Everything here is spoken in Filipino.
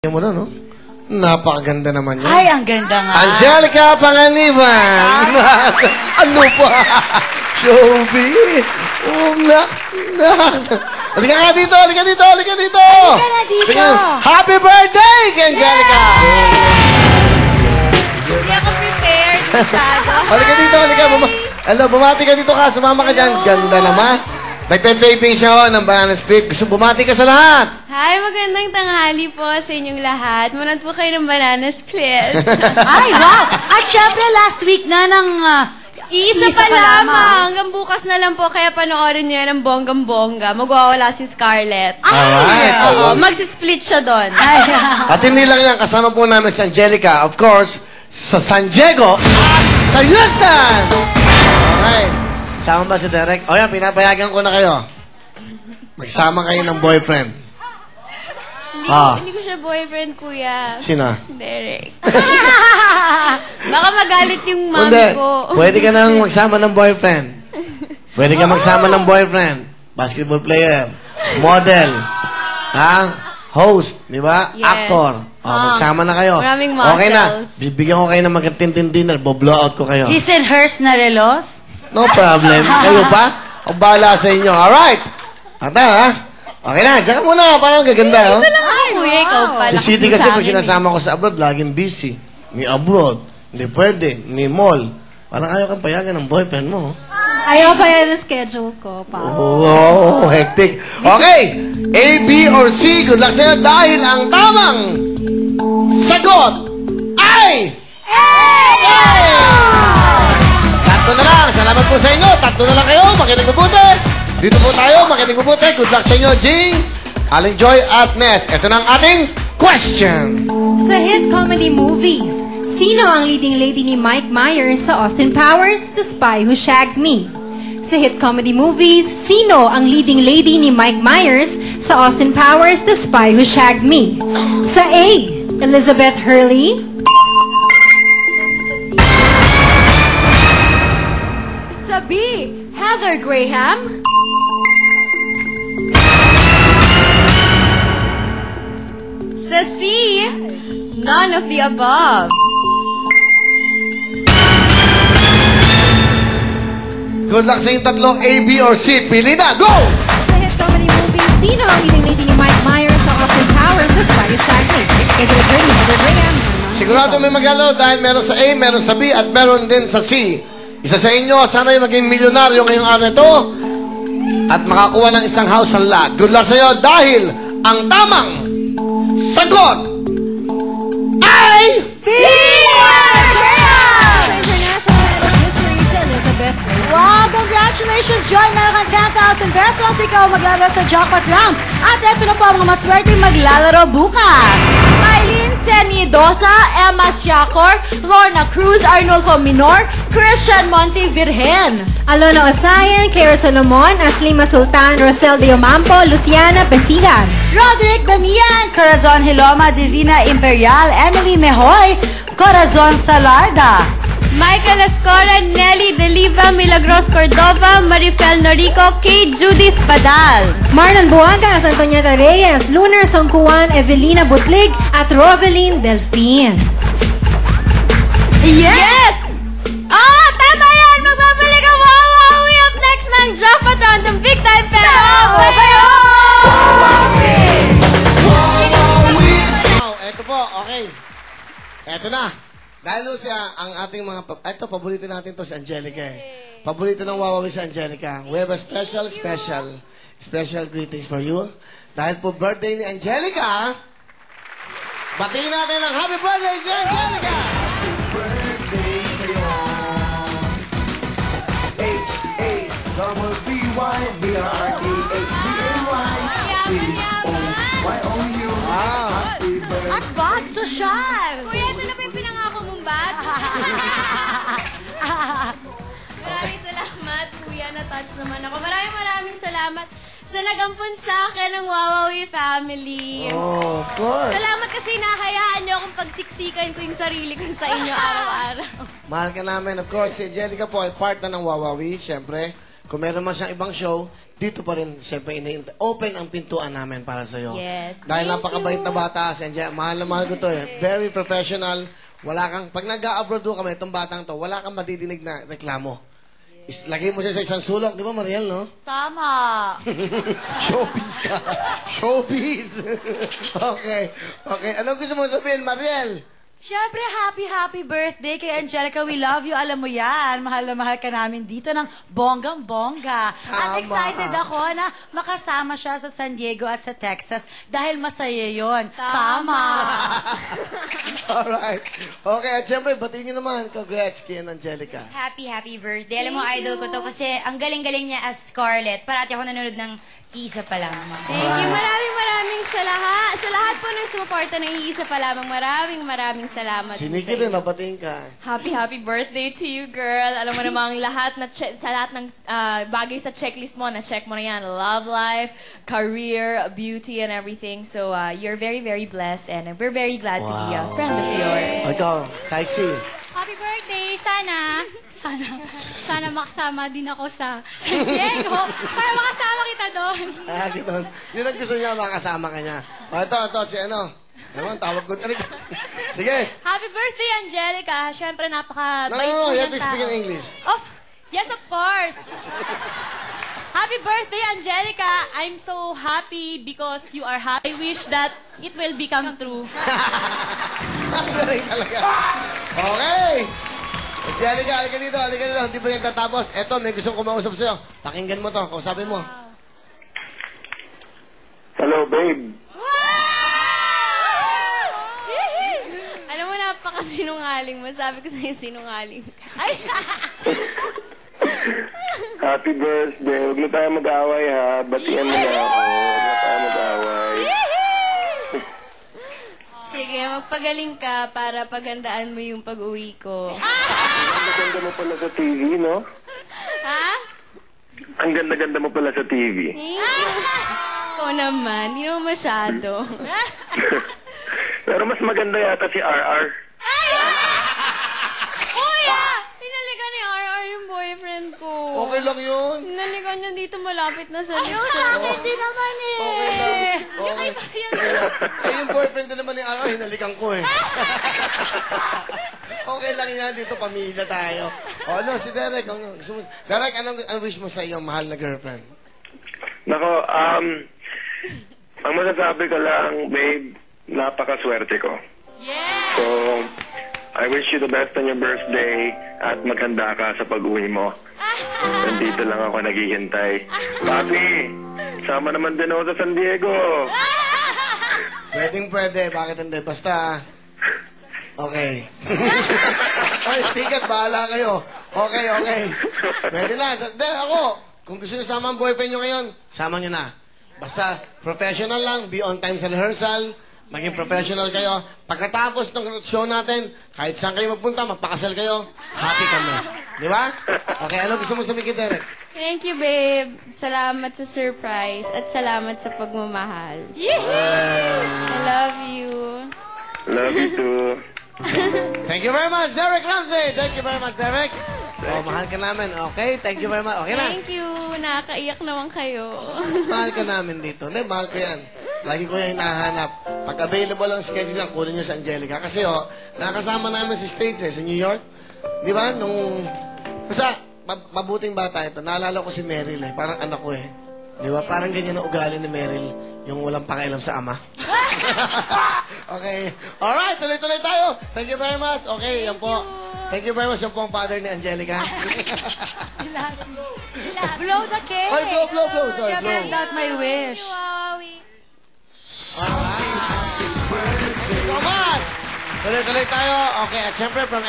Yung mo na, no? Napakaganda naman yan. Ay, ang ganda nga. Angelica Panganiban! Ano ba? Showbiz! Halika nga dito! Halika dito! Halika dito! Halika na dito! Tingnan. Happy birthday, Angelica! Hindi ako prepared masyado. Halika dito! Halika! Hello, bumati ka dito ka. Sumama ka dyan. Ganda naman. Nagpe-taping siya ng Banana Split. Gusto bumati ka sa lahat. Hi, magandang tanghali po sa inyong lahat. Manood po kayo ng Banana Split. Ay, wow! At syempre, last week na ng... Isa pa lamang. Hanggang bukas na lang po, kaya panoorin niyo yan ng bonggang-bongga. Magwawala si Scarlett. Alright. Oo, magsisplit siya doon. At hindi lang yan, kasama po namin si Angelica, of course, sa San Diego at sa Houston! Okay. Sama ba si Derek? O yan, pinapayagan ko na kayo. Magsama kayo ng boyfriend. Hindi ko siya boyfriend, kuya. Sino? Derek. Baka magalit yung mami Hindi. ko. Pwede ka nang magsama ng boyfriend. Pwede ka magsama ng boyfriend. Basketball player. Model. Ha? Host. Di ba? Yes. Actor. O, magsama na kayo. Maraming Okay na. muscles. Bibigyan ko kayo ng magandang dinner. Bo-blowout ko kayo. His and hers na relos? No problem. Kayo pa? O bahala sa inyo. Alright. Ata, ha? Okay na. Diyan ka muna. Parang gaganda, oh. Ay, kuya, ikaw pa. Si Lakas Sidi mo kasi sa pag amin, sinasama ko sa abroad, laging busy. Ni abroad. Hindi pwede. Ni mall. Parang ayaw kang payagan ng boyfriend mo. Ayaw pa yan ang schedule ko, pa. Oh, hectic. Okay. A, B, or C. Good luck sa'yo dahil ang tamang sagot ay... Tatlo na lang. Salamat po sa inyo. Tatlo na lang kayo. Makinig mabuti. Dito po tayo. Makinig mabuti. Good luck sa inyo, Jing, Aling Joy at Ness. Ito na ang ating question. Sa hit comedy movies, sino ang leading lady ni Mike Myers sa Austin Powers, The Spy Who Shagged Me? Sa hit comedy movies, sino ang leading lady ni Mike Myers sa Austin Powers, The Spy Who Shagged Me? Sa A, Elizabeth Hurley. Sa B, Heather Graham. Sa C, none of the above. Good luck sa inyong tatlo, A, B, or C. Pili na. Go! Sa hit comedy movies, sino ang leading lady ni Mike Myers sa Austin Powers, The Spy Who Shagged Me? Elizabeth Hurley, Heather Graham. Sigurado may magalo dahil meron sa A, meron sa B, at meron din sa C. Isa sa inyo, sana yung maging milyonaryo ngayong araw ito at makakuha ng isang house and lot. Good luck sa iyo dahil ang tamang sagot ay... International History sa Elizabeth Hurley. Wow, congratulations, Joy! Meron kang 10,000 pesos. Ikaw maglalaro sa jackpot round. At ito na po ang mga maswerteng maglalaro bukas. Eileen Senidosa, Emma Siacor, Lorna Cruz, Arnulfo Minor, Christian Monte Virgen. Alona Osayan, Claire Solomon, Aslima Sultan, Rosel de Omampo, Luciana Pesigan. Roderick Damian, Corazon Hiloma, Divina Imperial, Emily Mehoy, Corazon Salarda. Michael Escora, Nelly Deliva, Milagros Cordova, Marifel Norico, Kay Judith Padal. Marlon Buagas, Antonieta Reyes, Lunar Songkuan, Evelina Butlig, at Rovelyn Delfin. Yes! Tama yan! Magbabalik ang Wawawi up next ng Jackpot Round ng Big Time Pero Eto po, okay. Eto na. Dahil siya ang ating mga... Ito, paborito natin to si Angelica. Paborito ng Wawawi si Angelica. We have a special greetings for you. Dahil po birthday ni Angelica, batiin natin ang happy birthday si Angelica! At bag social! Kuya, ito na ba yung pinangako mong bag? Maraming salamat, kuya. Na-touch naman ako. Maraming salamat sa nagampun sa akin ng Wawawi family. Oh, of course. Salamat kasi nahayaan niyo akong pagsiksikan ko yung sarili ko sa inyo araw-araw. Mahal ka namin. Of course, si Angelica po ay part na ng Wawawi, syempre. kung meron man siyang ibang show, dito pa rin, siyempre, open ang pintuan namin para sa'yo. Yes. Dahil napakabait na bata, si Angelica, mahal na mahal ko to eh. Very professional. Wala kang, pag nag-a-abroad kami, itong batang to, wala kang madidinig na reklamo. Lagay mo siya sa isang sulok, di ba, Mariel, no? Tama. Showbiz ka. Showbiz. Okay. Okay. Ano gusto mo sabihin, Mariel? Siyempre, happy birthday kay Angelica. We love you. Alam mo yan. Mahal na mahal ka namin dito ng bonggang-bongga. At Tama. excited ako na makasama siya sa San Diego at sa Texas dahil masaya yon. Tama. Alright. Okay, at siyempre, batiin niyo naman. Congrats kay Angelica. Happy birthday. Alam mo, idol ko to kasi ang galing-galing niya as Scarlett. Parati ako nanonood ng Isa pa lamang. Thank you. Maraming sa lahat. Sa lahat po ng sumuporta ng Iisa pa lamang. Maraming salamat. Si po Nikki sa din, inyo. nabatiin ka. Happy birthday to you, girl. Alam mo namang lahat sa lahat ng bagay sa checklist mo, na-check mo na yan. Love life, career, beauty, and everything. So, you're very blessed, and we're very glad to be a friend of yours. O ikaw, Saisi. Happy birthday! Sana makasama din ako sa San Diego para makasama kita doon. Ganun. Yun ang gusto niya, makasama ka niya. O ito, si ano. Ewan, tawag ko. Sige. Happy birthday, Angelica. Siyempre, napaka-bait No, mo you yan have to tao. speak in English. Yes, of course. Happy birthday, Angelica. I'm so happy because you are happy. I wish that it will become true. Ang galing talaga. Okay. Angelica, halika dito. Hindi pa yan tatapos. Eto, may gusto kong kumausap sa'yo. Pakinggan mo to. Kausapin mo. Hello, babe. Alam mo, napakasinungaling mo. Sabi ko sa'yo, sinungaling ka. Happy birthday. Huwag na tayo mag-away, ha? Batian mo na ako. Huwag na tayo mag-away. Sige, magpagaling ka para paghandaan mo yung pag-uwi ko. Ang ganda mo pala sa TV, no? Ha? Ang ganda-ganda mo pala sa TV. Thank you. Ikaw naman. Hindi naman masyado. Pero mas maganda yata si RR. Kuya! Hinalikan ni RR yung boyfriend ko. Okay lang yun. Hinalikan niya dito malapit na sa Yung likod. sa akin, di naman eh. Okay lang. Okay. Eh, yung boyfriend din naman ni Ara, hinalikan ko eh. Okay lang yan. Dito, pamilya tayo. O, ano, si Derek. Derek, anong wish mo sa iyong mahal na girlfriend? Nako, ang masasabi ko lang, babe, napakaswerte ko. Yes! So, I wish you the best on your birthday at maghanda ka sa pag-uwi mo. Nandito lang ako naghihintay. Papi, sama naman din ako sa San Diego. Pwede. Bakit hindi? Basta, okay. Ay, ticket, bahala kayo. Okay. Pwede na. Hindi, ako. Kung gusto nyo sama ang boyfriend nyo ngayon, sama nyo na. Basta, professional lang. Be on time sa rehearsal. Maging professional kayo. Pagkatapos ng show natin, kahit saan kayo magpunta, magpakasal kayo, happy kami. Di ba? Okay, ano gusto mo sabihin kay Derek? Thank you, babe. Salamat sa surprise at salamat sa pagmamahal. I love you. Love you too. Thank you very much, Derek Ramsey. Thank you very much, Derek. Oh, mahal ka namin. Okay, thank you very much. Okay na. Thank you. Nakakaiyak naman kayo. Mahal ka namin dito. Hindi, mahal ko yan. Lagi ko yan hinahanap. Pag available ang schedule lang, kunin niyo sa Angelica. Kasi nakasama namin si States sa New York. Di ba? Basta, mabuting bata ito. Naalala ko si Meryl eh. Parang anak ko eh. Di ba? Parang ganyan ang ugali ni Meryl. Yung walang pakialam sa ama. Okay. Alright, tuloy-tuloy tayo. Thank you very much. Okay, yan po. Thank you very much. Yan po ang father ni Angelica. Blow the cake! Ay, blow. Sorry, Siyempre, blow. that's my wish. Wawawi. Thank you so much. Tuloy-tuloy tayo. Okay, at syempre from